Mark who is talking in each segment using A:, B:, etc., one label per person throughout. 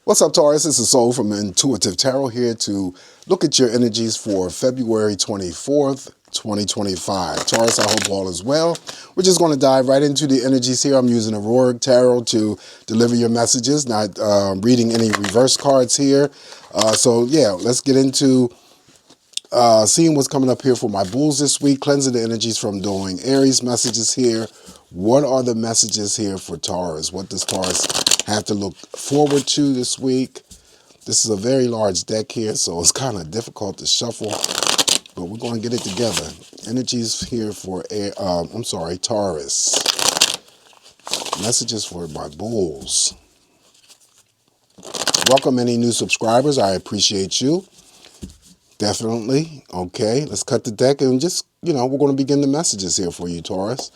A: What's up, Taurus? This is Soul from Intuitive Tarot here to look at your energies for February 24th, 2025. Taurus, I hope all is well. We're just going to dive right into the energies here. I'm using a ROHRIG Tarot to deliver your messages, not reading any reverse cards here. So yeah, let's get into seeing what's coming up here for my bulls this week, cleansing the energies from doing Aries messages here. What are the messages here for Taurus? What does Taurus have to look forward to this week? This is a very large deck here, so it's kind of difficult to shuffle, but we're going to get it together. Energies here for, Taurus. Messages for my bulls. Welcome any new subscribers. I appreciate you. Definitely. Okay, let's cut the deck and just, we're going to begin the messages here for you, Taurus.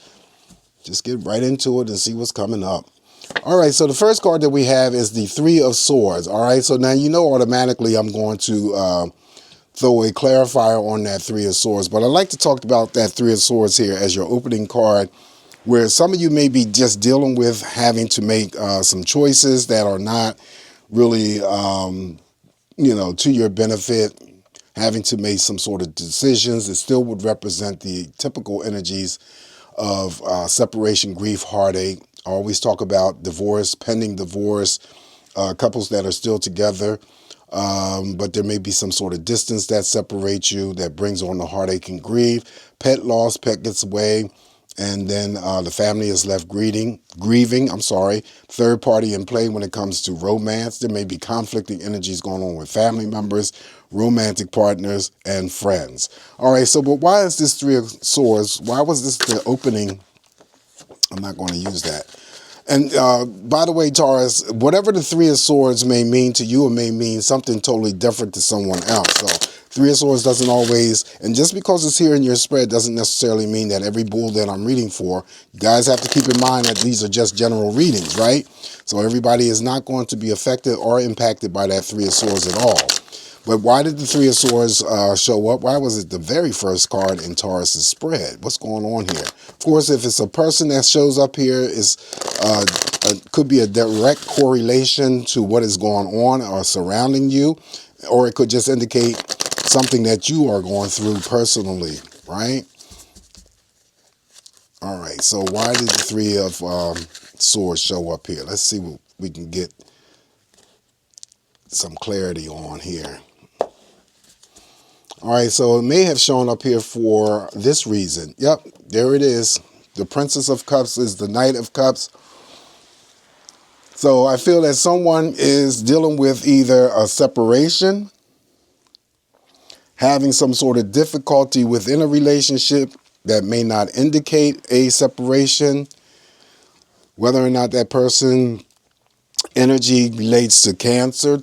A: Just get right into it and see what's coming up. All right, so the first card that we have is the Three of Swords. All right, so now automatically I'm going to throw a clarifier on that Three of Swords. But I'd like to talk about that Three of Swords here as your opening card, where some of you may be just dealing with having to make some choices that are not really, to your benefit, having to make some sort of decisions. It still would represent the typical energies of separation, grief, heartache. I always talk about divorce, pending divorce, couples that are still together, but there may be some sort of distance that separates you, that brings on the heartache and grief. Pet loss, pet gets away, and then the family is left grieving. Third party in play when it comes to romance. There may be conflicting energies going on with family members, romantic partners, and friends. All right, so but why is this Three of Swords? Why was this the opening? I'm not going to use that. And by the way, Taurus, whatever the Three of Swords may mean to you, it may mean something totally different to someone else. So Three of Swords doesn't always, and just because it's here in your spread doesn't necessarily mean that every bull that I'm reading for, you guys have to keep in mind that these are just general readings, right? So everybody is not going to be affected or impacted by that Three of Swords at all. But why did the Three of Swords show up? Why was it the very first card in Taurus's spread? What's going on here? Of course, if it's a person that shows up here, could be a direct correlation to what is going on or surrounding you, or it could just indicate something that you are going through personally, right? All right, so why did the Three of Swords show up here? Let's see what we can get some clarity on here. All right, so it may have shown up here for this reason. Yep, there it is. The Princess of Cups is the Knight of Cups. So I feel that someone is dealing with either a separation, having some sort of difficulty within a relationship that may not indicate a separation, whether or not that person energy relates to Cancer,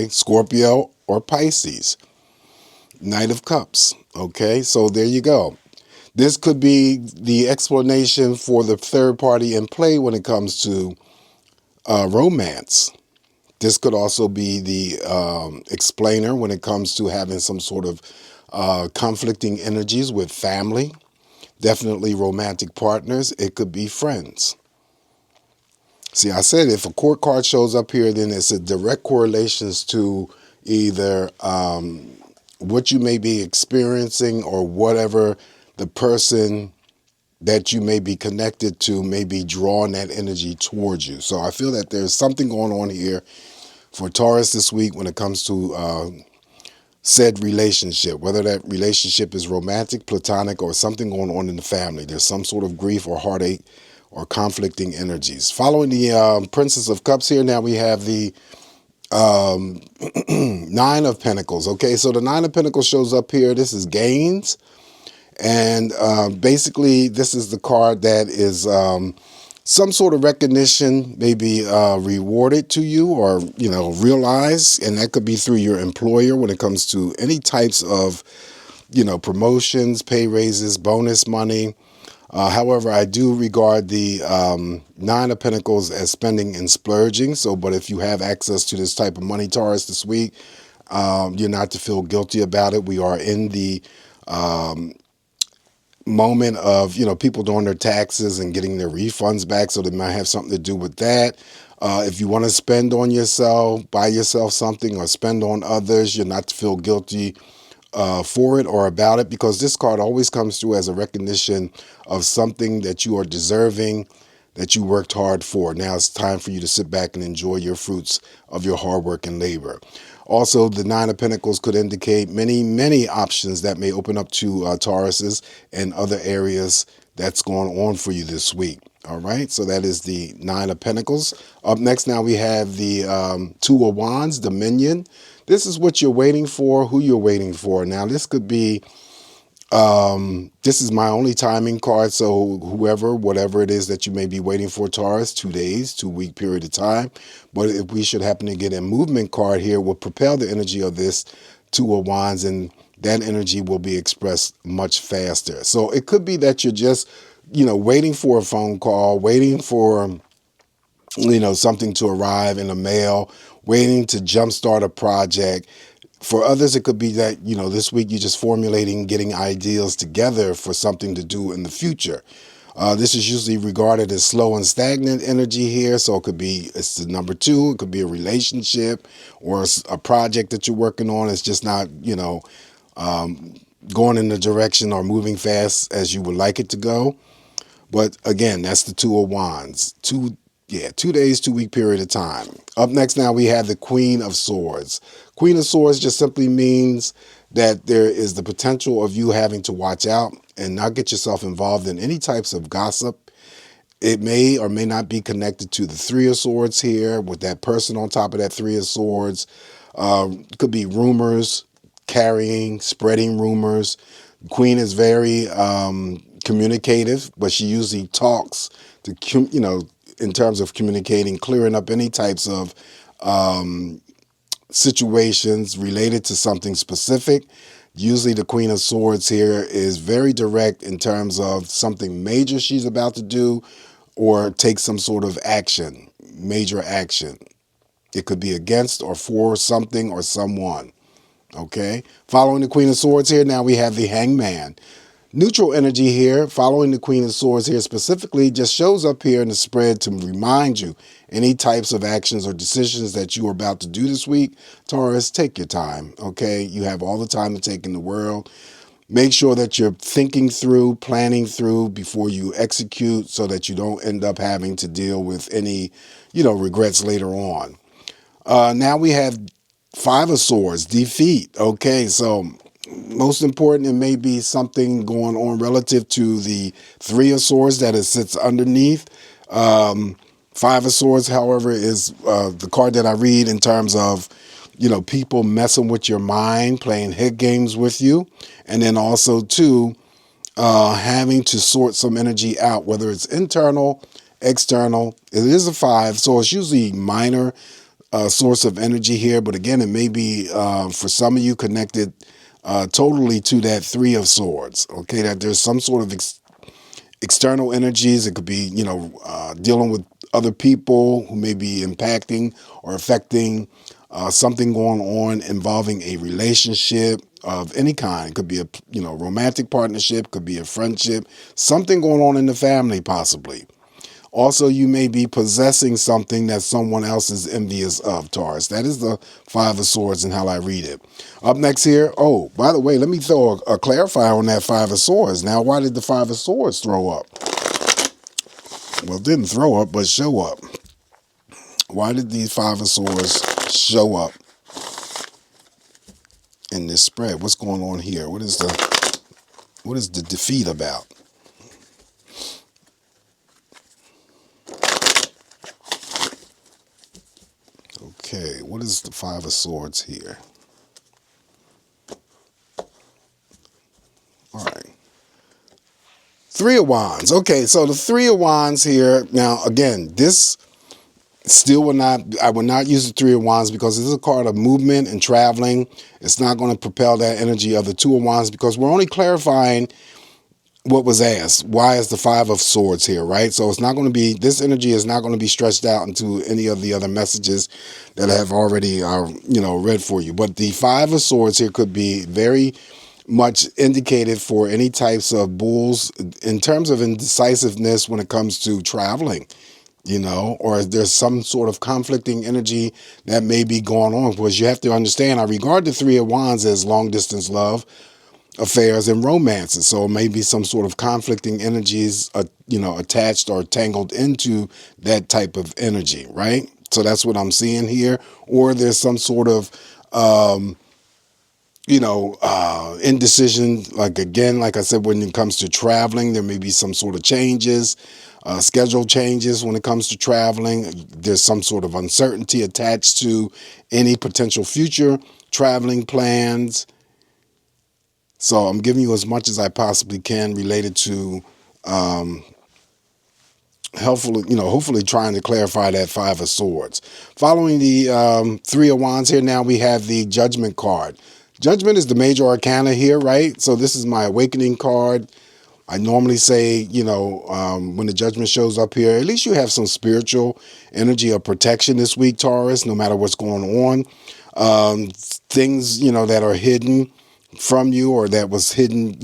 A: Scorpio, or Pisces. Knight of Cups. Okay, so there you go. This could be the explanation for the third party in play when it comes to romance. This could also be the explainer when it comes to having some sort of conflicting energies with family. Definitely romantic partners. It could be friends. See, I said if a court card shows up here, then it's a direct correlations to either what you may be experiencing or whatever the person that you may be connected to may be drawing that energy towards you. So I feel that there's something going on here for Taurus this week when it comes to said relationship, whether that relationship is romantic, platonic, or something going on in the family. There's some sort of grief or heartache or conflicting energies. Following the Princess of Cups here, now we have the Nine of Pentacles. Okay, so the Nine of Pentacles shows up here. This is gains. And basically, this is the card that is some sort of recognition, maybe rewarded to you or, realized. And that could be through your employer when it comes to any types of, promotions, pay raises, bonus money. However, I do regard the Nine of Pentacles as spending and splurging. So, but if you have access to this type of money, Taurus, this week, you're not to feel guilty about it. We are in the moment of, people doing their taxes and getting their refunds back. So they might have something to do with that. If you want to spend on yourself, buy yourself something, or spend on others, you're not to feel guilty for it or about it, because this card always comes through as a recognition of something that you are deserving, that you worked hard for. Now it's time for you to sit back and enjoy your fruits of your hard work and labor. Also, the Nine of Pentacles could indicate many options that may open up to Tauruses and other areas that's going on for you this week. All right, so that is the Nine of Pentacles. Up next now we have the Two of Wands, Dominion. This is what you're waiting for, who you're waiting for. Now this could be, this is my only timing card, so whoever, whatever it is that you may be waiting for, Taurus, 2 days, 2-week period of time. But if we should happen to get a movement card here, will propel the energy of this Two of Wands, and that energy will be expressed much faster. So it could be that you're just, waiting for a phone call, waiting for, something to arrive in the mail, waiting to jumpstart a project. For others, it could be that, this week you're just formulating, getting ideas together for something to do in the future. This is usually regarded as slow and stagnant energy here. So it could be, it's the number 2. It could be a relationship or a project that you're working on. It's just not, going in the direction or moving fast as you would like it to go. But again, that's the Two of Wands. 2 days, 2-week period of time. Up next now we have the Queen of Swords. Queen of Swords just simply means that there is the potential of you having to watch out and not get yourself involved in any types of gossip. It may or may not be connected to the Three of Swords here, with that person on top of that Three of Swords. It could be rumors, spreading rumors. Queen is very communicative, but she usually talks to, in terms of communicating, clearing up any types of situations related to something specific. Usually the Queen of Swords here is very direct in terms of something major she's about to do or take some sort of action, major action. It could be against or for something or someone. Okay, following the Queen of Swords here, now we have the Hangman. Neutral energy here, following the Queen of Swords here specifically, just shows up here in the spread to remind you any types of actions or decisions that you are about to do this week. Taurus, take your time, okay? You have all the time to take in the world. Make sure that you're thinking through, planning through before you execute, so that you don't end up having to deal with any, regrets later on. Now we have Five of Swords, defeat. Okay, so most important, it may be something going on relative to the Three of Swords that it sits underneath. Five of Swords, however, is the card that I read in terms of, people messing with your mind, playing head games with you. And then also, too, having to sort some energy out, whether it's internal, external. It is a 5, so it's usually minor source of energy here. But again, it may be, for some of you, connected totally to that Three of Swords. Okay, that there's some sort of external energies. It could be, dealing with other people who may be impacting or affecting something going on involving a relationship of any kind. It could be a, romantic partnership, could be a friendship, something going on in the family possibly. Also, you may be possessing something that someone else is envious of, Taurus. That is the Five of Swords and how I read it. Up next here, oh, by the way, let me throw a clarifier on that Five of Swords. Now, why did the Five of Swords throw up? Well, it didn't throw up, but show up. Why did these Five of Swords show up in this spread? What's going on here? What is the defeat about? Okay, what is the Five of Swords here? All right. Three of Wands. Okay, so the Three of Wands here. Now, again, this still I will not use the Three of Wands because this is a card of movement and traveling. It's not going to propel that energy of the Two of Wands because we're only clarifying what was asked. Why is the Five of Swords here, right? So it's not going to be, this energy is not going to be stretched out into any of the other messages that I have already, read for you. But the Five of Swords here could be very much indicated for any types of bulls in terms of indecisiveness when it comes to traveling. or if there's some sort of conflicting energy that may be going on. Because you have to understand, I regard the Three of Wands as long distance love affairs and romances. So maybe some sort of conflicting energies, attached or tangled into that type of energy, right? So that's what I'm seeing here. Or there's some sort of, indecision. Like I said, when it comes to traveling, there may be some sort of changes, schedule changes when it comes to traveling. There's some sort of uncertainty attached to any potential future traveling plans. So I'm giving you as much as I possibly can related to hopefully trying to clarify that Five of Swords. Following the Three of Wands here, now we have the Judgment card. Judgment is the major arcana here, right? So this is my awakening card. I normally say, when the Judgment shows up here, at least you have some spiritual energy of protection this week, Taurus, no matter what's going on. Things, that are hidden from you, or that was hidden,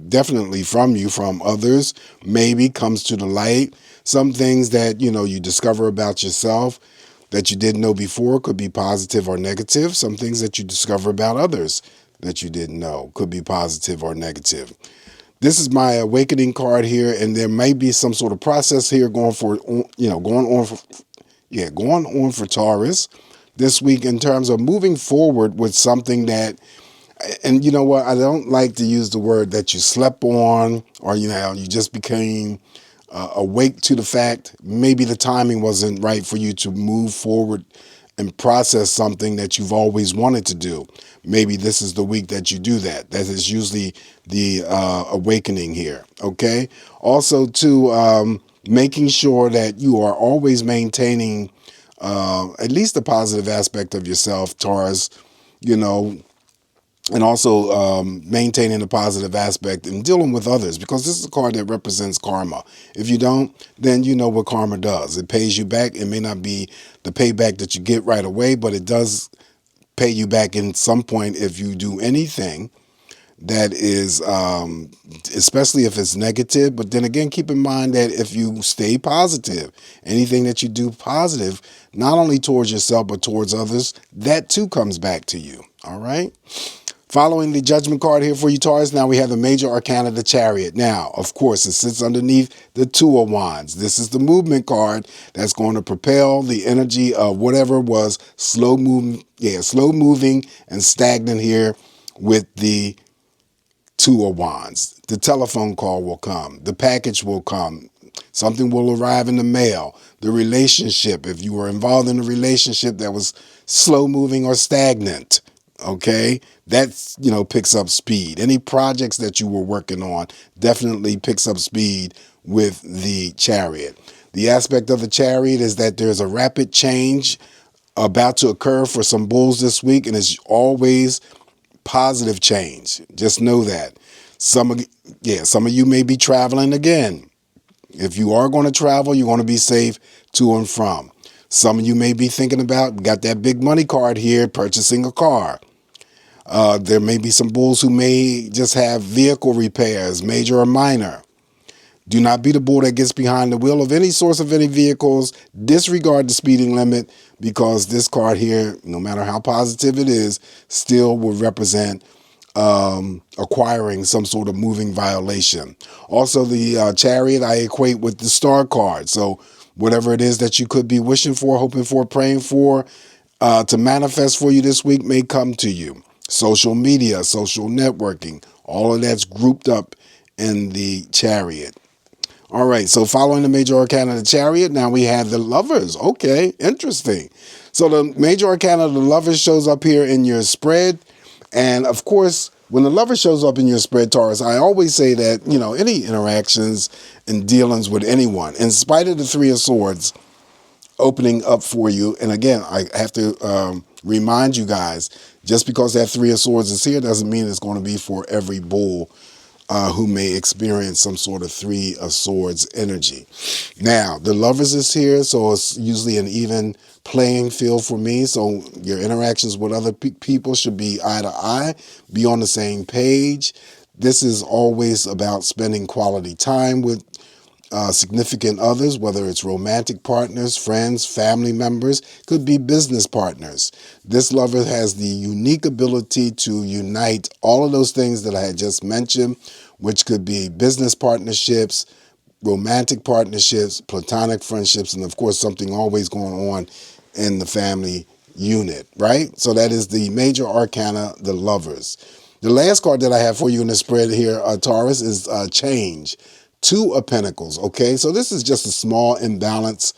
A: definitely from you, from others, maybe comes to the light. Some things that, you discover about yourself that you didn't know before could be positive or negative. Some things that you discover about others that you didn't know could be positive or negative. This is my awakening card here, and there may be some sort of process here going on for Taurus this week in terms of moving forward with something that, and you know what, I don't like to use the word that you slept on, or you just became awake to the fact maybe the timing wasn't right for you to move forward and process something that you've always wanted to do. Maybe this is the week that you do that. That is usually the awakening here, okay? Also, making sure that you are always maintaining at least a positive aspect of yourself, Taurus, and also maintaining a positive aspect and dealing with others, because this is a card that represents karma. If you don't, then you know what karma does. It pays you back. It may not be the payback that you get right away, but it does pay you back in some point if you do anything that is, especially if it's negative. But then again, keep in mind that if you stay positive, anything that you do positive, not only towards yourself, but towards others, that too comes back to you. All right. Following the Judgment card here for you, Taurus, now we have the major arcana, the Chariot. Now, of course, it sits underneath the Two of Wands. This is the movement card that's going to propel the energy of whatever was slow moving and stagnant here with the Two of Wands. The telephone call will come. The package will come. Something will arrive in the mail. The relationship, if you were involved in a relationship that was slow moving or stagnant, okay, that picks up speed. Any projects that you were working on definitely picks up speed with the Chariot. The aspect of the Chariot is that there's a rapid change about to occur for some bulls this week, and it's always positive change. Just know that. Some of you may be traveling again. If you are going to travel, you want to be safe to and from. Some of you may be thinking about, got that big money card here, purchasing a car. There may be some bulls who may just have vehicle repairs, major or minor. Do not be the bull that gets behind the wheel of any source of any vehicles. Disregard the speeding limit, because this card here, no matter how positive it is, still will represent acquiring some sort of moving violation. Also, the Chariot I equate with the Star card. So whatever it is that you could be wishing for, hoping for, praying for, to manifest for you this week may come to you. Social media, social networking, all of that's grouped up in the Chariot. All right, so following the major arcana of the Chariot, now we have the Lovers. Okay, interesting. So the major arcana of the Lovers shows up here in your spread. And of course, when the Lover shows up in your spread, Taurus, I always say that, any interactions and dealings with anyone, in spite of the Three of Swords opening up for you. And again, I have to remind you guys, just because that Three of Swords is here doesn't mean it's going to be for every bull who may experience some sort of Three of Swords energy. Now, the Lovers is here, so it's usually an even playing field for me. So your interactions with other people should be eye to eye, be on the same page. This is always about spending quality time with significant others, whether it's romantic partners, friends, family members, could be business partners. This lover has the unique ability to unite all of those things that I had just mentioned, which could be business partnerships, romantic partnerships, platonic friendships, and of course something always going on in the family unit, right? So that is the major arcana, the lovers. The last card that I have for you in the spread here, Taurus, is change. Two of Pentacles, okay? So this is just a small imbalance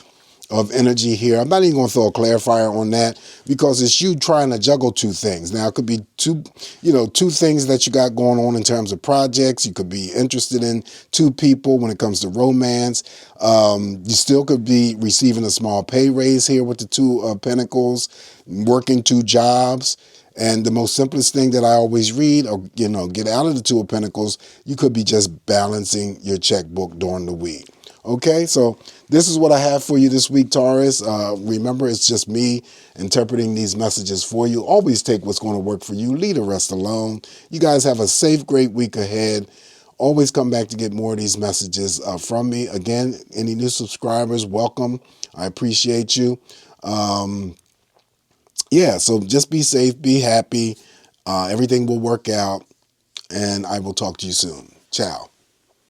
A: of energy here. I'm not even going to throw a clarifier on that because it's you trying to juggle two things. Now, it could be two things that you got going on in terms of projects. You could be interested in two people when it comes to romance. You still could be receiving a small pay raise here with the Two of Pentacles, working two jobs. And the most simplest thing that I always read, or get out of the Two of Pentacles, you could be just balancing your checkbook during the week. Okay, so this is what I have for you this week, Taurus. Remember, it's just me interpreting these messages for you. Always take what's going to work for you. Leave the rest alone. You guys have a safe, great week ahead. Always come back to get more of these messages from me. Again, any new subscribers, welcome. I appreciate you. Yeah, so just be safe, be happy. Everything will work out, and I will talk to you soon. Ciao.